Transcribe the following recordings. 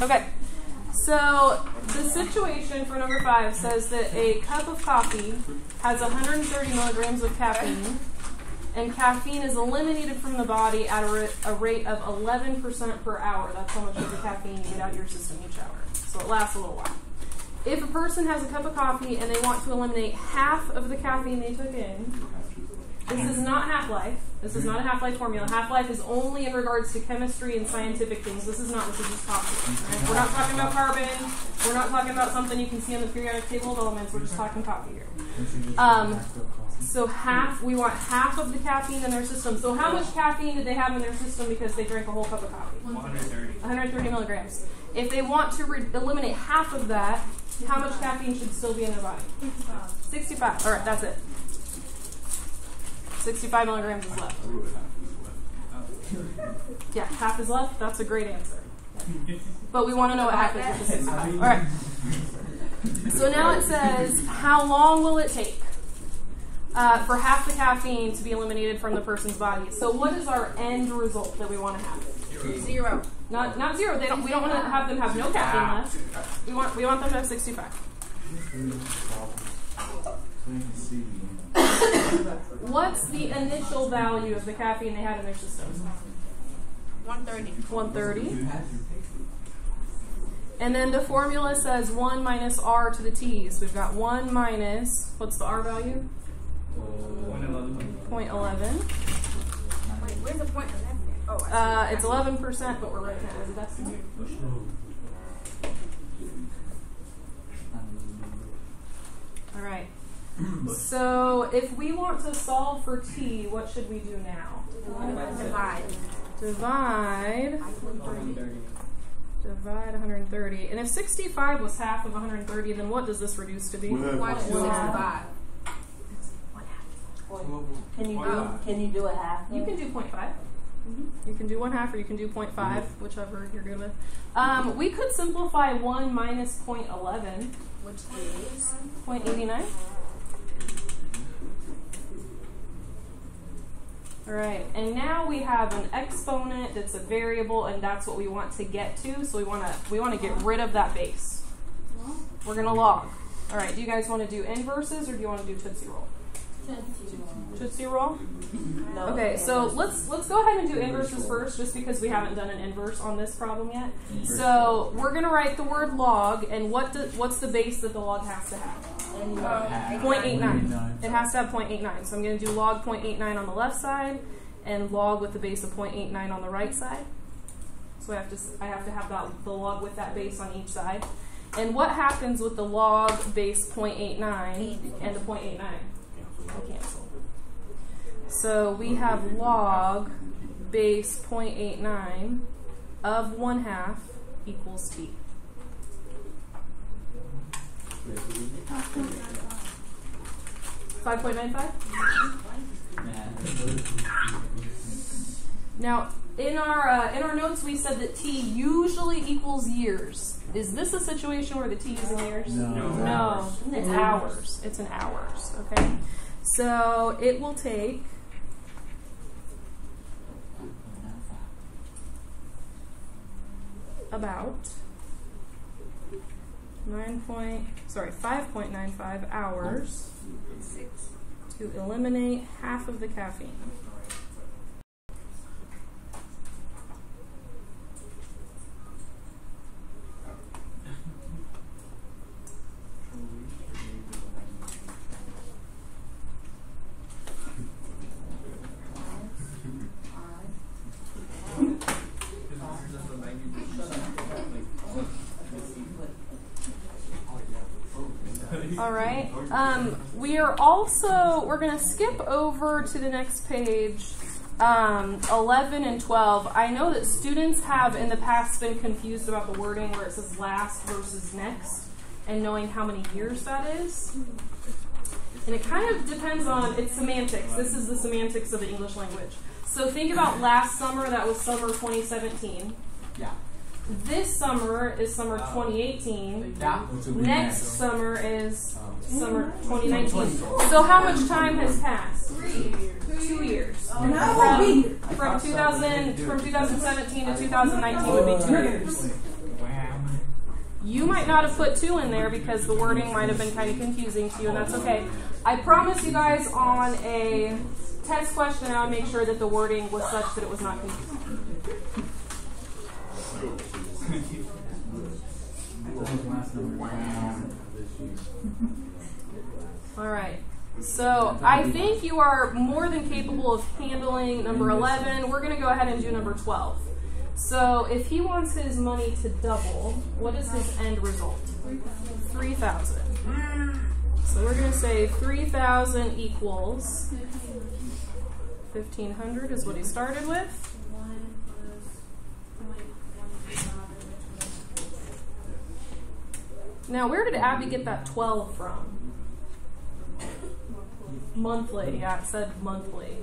Okay, so the situation for number 5 says that a cup of coffee has 130 milligrams of caffeine, and caffeine is eliminated from the body at a rate of 11% per hour. That's how much of the caffeine you get out of your system each hour. So it lasts a little while. If a person has a cup of coffee and they want to eliminate half of the caffeine they took in, this is not half-life. This is not a half-life formula. Half-life is only in regards to chemistry and scientific things. This is just coffee. Right? We're not talking about carbon. We're not talking about something you can see on the periodic table of elements. We're just talking coffee here. So we want half of the caffeine in their system. So how much caffeine did they have in their system because they drank a whole cup of coffee? 130 milligrams. If they want to eliminate half of that, how much caffeine should still be in their body? 65. All right, that's it. 65 milligrams is left. Yeah, half is left. That's a great answer. But we want to know what happens with the 65. All right. So now it says, how long will it take for half the caffeine to be eliminated from the person's body? So what is our end result that we want to have? 0. Not 0. We don't want to have them have no caffeine left. We want them to have 65. What's the initial value of the caffeine they had in their system? 130. And then the formula says 1 minus r to the t's. We've got 1 minus, what's the r value? 0.11. Wait, where's the 0.11? Oh, it's 11%, but we're writing it as a decimal. All right. So if we want to solve for t, what should we do now? Divide 130. And if 65 was half of 130, then what does this reduce to be? 165. Can you do a half? You can do 0.5. You can do 1/2 or you can do 0.5, whichever you're good with. We could simplify 1 minus 0.11, which is 0.89. All right, and now we have an exponent that's a variable, and that's what we want to get to. So we want to get rid of that base. We're going to log. All right, do you guys want to do inverses or do you want to do Tootsie Roll? Tootsie Roll? No. Okay, so let's go ahead and do inverses first, just because we haven't done an inverse on this problem yet. So we're going to write the word log, and what's the base that the log has to have? 0.89. It has to have 0.89. So I'm going to do log 0.89 on the left side, and log with the base of 0.89 on the right side. So I have to have the log with that base on each side. And what happens with the log base 0.89 and the 0.89? Cancel. So we have log base 0.89 of 1/2 equals t. $5.95? Now, in our notes, we said that t usually equals years. Is this a situation where the t is in years? No. It's hours. It's in hours. Okay. So it will take about 5.95 hours to eliminate half of the caffeine. All right. We're going to skip over to the next page, 11 and 12. I know that students have in the past been confused about the wording where it says last versus next and knowing how many years that is. And it kind of depends on, it's semantics. This is the semantics of the English language. So think about last summer, that was summer 2017. Yeah. This summer is summer 2018. Next summer is summer 2019. So how much time has passed? 2 years. from 2017 to 2019 would be 2 years. You might not have put 2 in there because the wording might have been kind of confusing to you, and that's okay. I promise you guys on a test question I would make sure that the wording was such that it was not confusing. All right. So I think you are more than capable of handling number 11. We're going to go ahead and do number 12. So if he wants his money to double, what is his end result? 3,000. So we're going to say 3,000 equals 1,500 is what he started with. Now, where did Abby get that 12 from? Monthly. Yeah, it said monthly.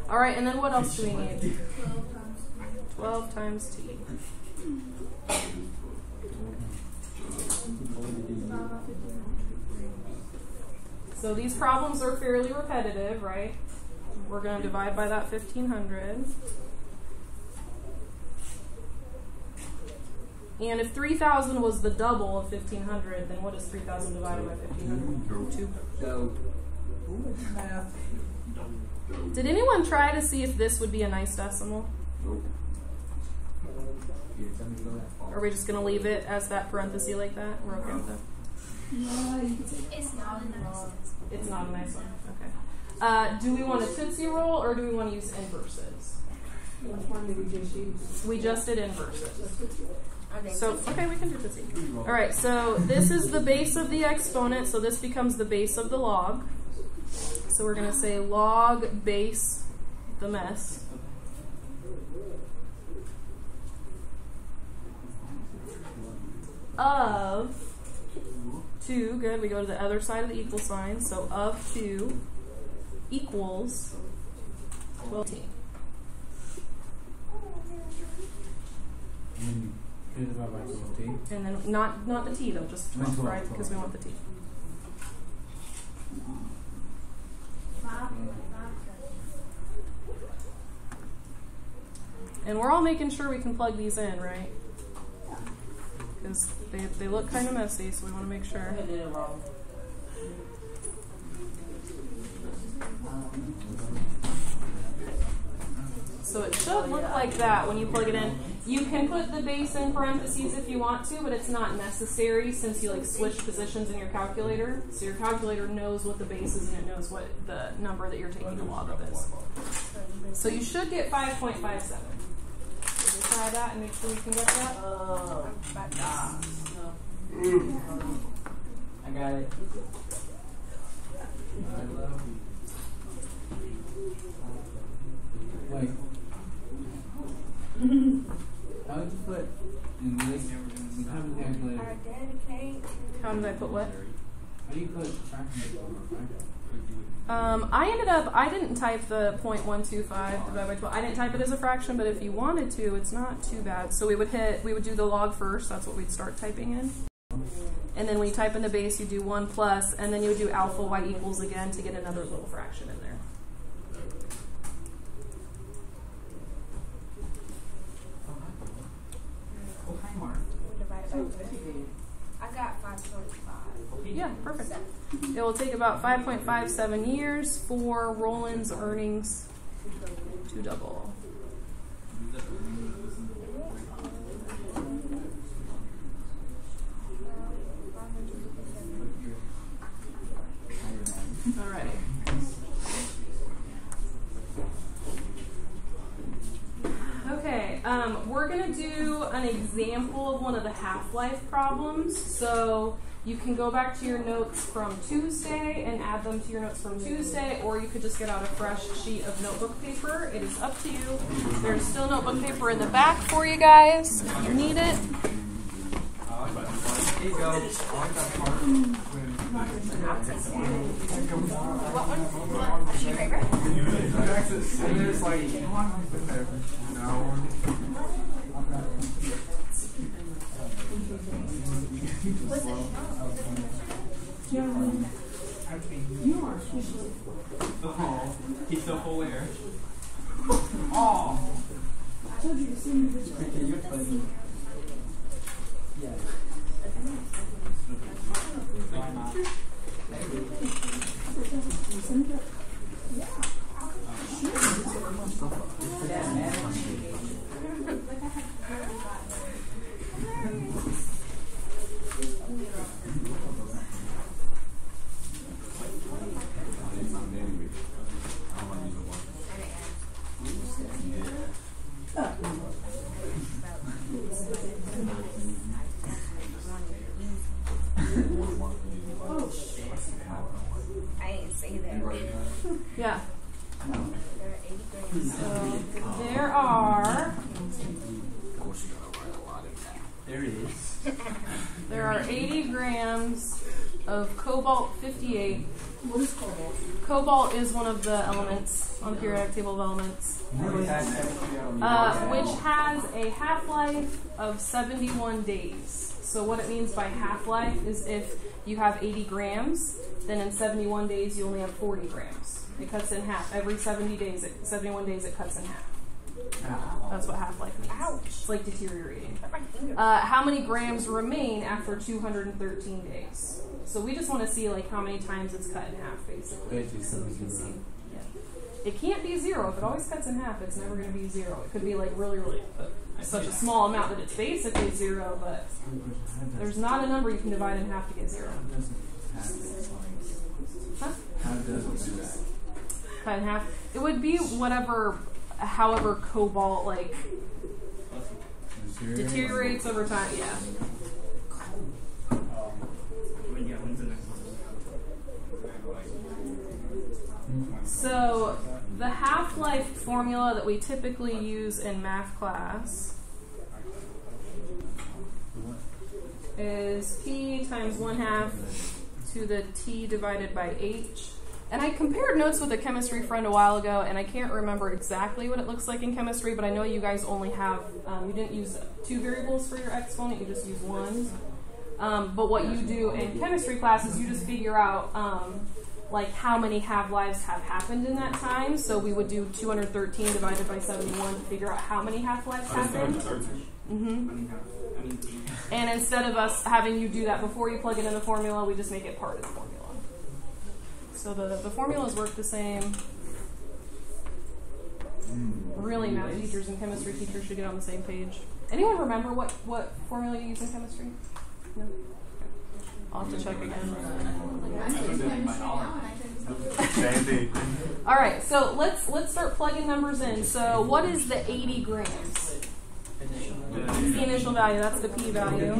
All right, and then what else do we need? 12 times t. So these problems are fairly repetitive, right? We're going to divide by that 1,500. And if 3,000 was the double of 1,500, then what is 3,000 divided by 1,500? 2. Did anyone try to see if this would be a nice decimal? Or are we just going to leave it as that parenthesis like that? We're okay with that? It's not a nice one. It's not a nice one. Okay. Do we want a Tootsie Roll or do we want to use inverses? Which one did we just use? We just did inverses. Okay. So, okay, we can do Tootsie. All right, so this is the base of the exponent, so this becomes the base of the log. So we're going to say log base the mess. Of 2, good, we go to the other side of the equal sign, so of 2 equals 12t. And then not the t though, just 12, right? Because we want the t. And we're all making sure we can plug these in, right? Because they look kind of messy, so we want to make sure. I did it wrong. So it should look like that when you plug it in. You can put the base in parentheses if you want to, but it's not necessary since you like switch positions in your calculator. So your calculator knows what the base is and it knows what the number that you're taking the log of is. So you should get 5.57. So we try that and make sure we can get that. I got it. Wait. How did you put in this? How did you calculate? How did I put what? How do you put fractions? I didn't type the 0.125 divided by 12. I didn't type it as a fraction, but if you wanted to, it's not too bad. So we would do the log first. That's what we'd start typing in. And then when you type in the base, you do 1 plus, and then you would do alpha y equals again to get another little fraction in there. I got 5.5. Yeah, perfect. It will take about 5.57 years for Roland's earnings to double. All right. Okay, we're going to do an example of one of the half-life problems. So you can go back to your notes from Tuesday and add them to your notes from Tuesday, or you could just get out a fresh sheet of notebook paper. It is up to you. There's still notebook paper in the back for you guys if you need it. Here you go. What one? A sheet of paper? What's it? You are. He's so full air. I told you to send me this one. You're funny. Yeah. Why not? Send it. I ain't say that. Yeah. There are 80 grams. So there are There it is. there are 80 grams of cobalt 58. What is cobalt? Cobalt is one of the elements on the periodic table of elements, which has a half-life of 71 days. So what it means by half-life is if you have 80 grams, then in 71 days you only have 40 grams. It cuts in half. Every 71 days it cuts in half. That's what half-life means. Ouch. It's like deteriorating. Cut my finger. How many grams remain after 213 days? So we just want to see like how many times it's cut in half, basically. So we can see. Yeah. It can't be 0. If it always cuts in half, it's never going to be 0. It could be like really, such a small amount that it's basically 0, but there's not a number you can divide in half to get 0. Huh? How does it do that? Cut in half. It would be however cobalt like deteriorates over time. Yeah. When's the next one? So the half-life formula that we typically use in math class is P times 1/2 to the T divided by H. And I compared notes with a chemistry friend a while ago, and I can't remember exactly what it looks like in chemistry, but I know you guys only have, you didn't use 2 variables for your exponent, you just use 1. But what you do in chemistry class is you just figure out like how many half-lives have happened in that time. So we would do 213 divided by 71 to figure out how many half-lives happened. And instead of us having you do that before you plug it in the formula, we just make it part of the formula. So the formulas work the same. Really, math teachers and chemistry teachers should get on the same page. Anyone remember what formula you use in chemistry? No? I'll have to check again. All right, so let's start plugging numbers in. So what is the 80 grams? It's the initial value. That's the P value.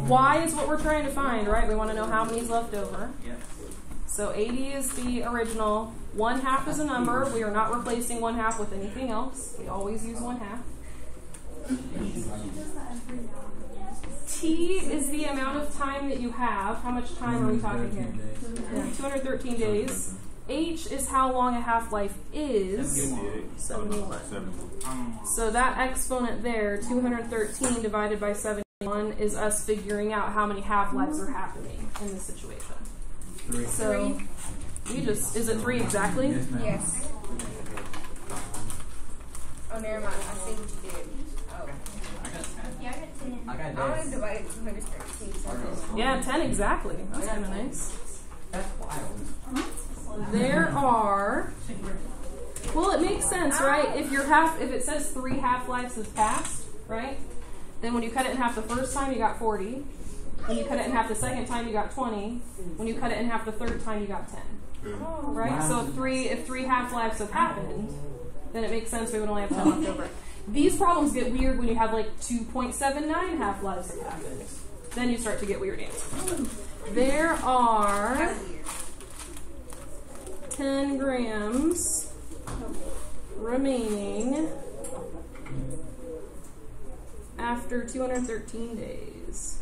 Y is what we're trying to find, right? We want to know how many is left over. So 80 is the original. 1/2 is a number. We are not replacing 1/2 with anything else. We always use 1/2. T is the amount of time that you have. How much time are we talking here? Yeah, 213 days. H is how long a half-life is. 71. So that exponent there, 213 divided by 71, is us figuring out how many half-lives are happening in this situation. 3. So we just, is it 3 exactly? Yes, ma'am. Yes. Oh, never mind. I see what you did. Oh. Yeah, I got 10. I got I only this. divided 213. So Yeah, 10 exactly. That's kind of nice. That's wild. There are, well, it makes sense, right? If it says 3 half-lives have passed, right? Then when you cut it in half the first time, you got 40. When you cut it in half the second time, you got 20. When you cut it in half the third time, you got 10. Right? So if 3 half-lives have happened, then it makes sense we would only have 10 left over. These problems get weird when you have like 2.79 half-lives have happened. Then you start to get weird answers. There are 10 grams remaining after 213 days.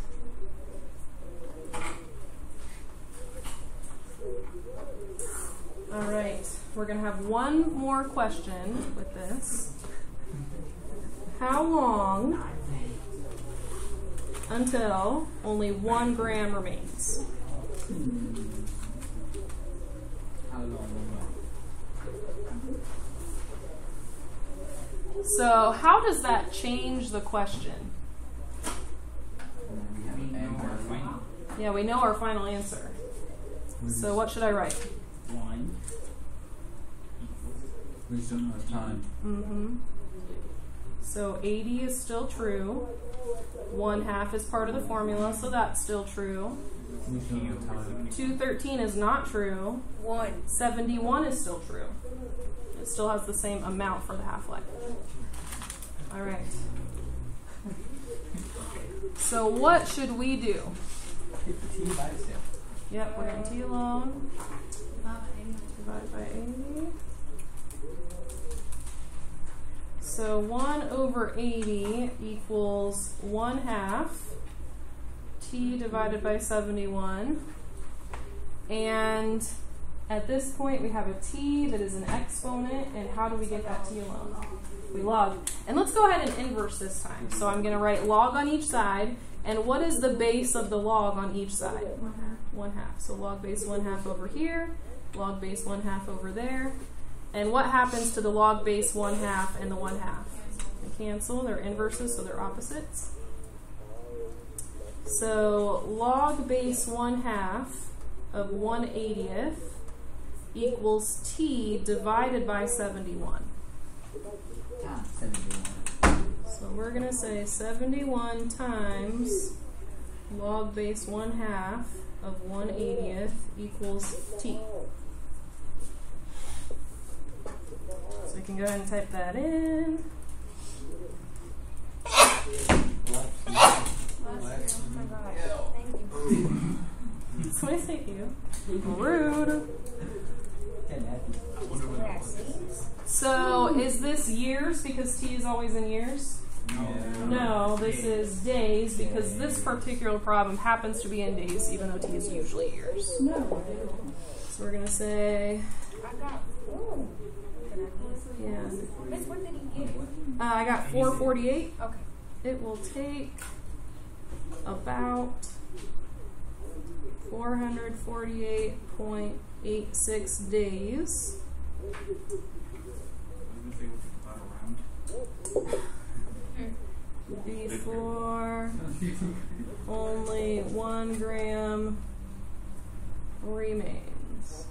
All right, we're going to have one more question with this. How long until only 1 gram remains? How long? So how does that change the question? We know our final. Yeah, we know our final answer. So what should I write? 1 We still don't have time. Mm-hmm. So 80 is still true. 1/2 is part of the formula, so that's still true. We still don't have time. 213 is not true. 71 is still true. It still has the same amount for the half-life. All right. So what should we do? Get the T by itself. Yep, we're going to T alone. Divide by 80. So 1/80 equals 1/2 T divided by 71. And at this point we have a T that is an exponent, and how do we get that T alone? We log. And let's go ahead and inverse this time. So I'm going to write log on each side, and what is the base of the log on each side? 1/2. So log base 1/2 over here, log base 1/2 over there. And what happens to the log base 1/2 and the 1/2? They cancel, they're inverses, so they're opposites. So log base 1/2 of 1/80 equals T divided by 71. 71. So we're going to say 71 times log base 1/2 of 1/80 equals T. So we can go ahead and type that in. So I say you. Rude. So is this years because T is always in years? No, this is days because this particular problem happens to be in days even though T is usually years. So we're going to say, yeah. What did he get? I got 448. Okay. It will take about 448.86 days. Before only 1 gram remains.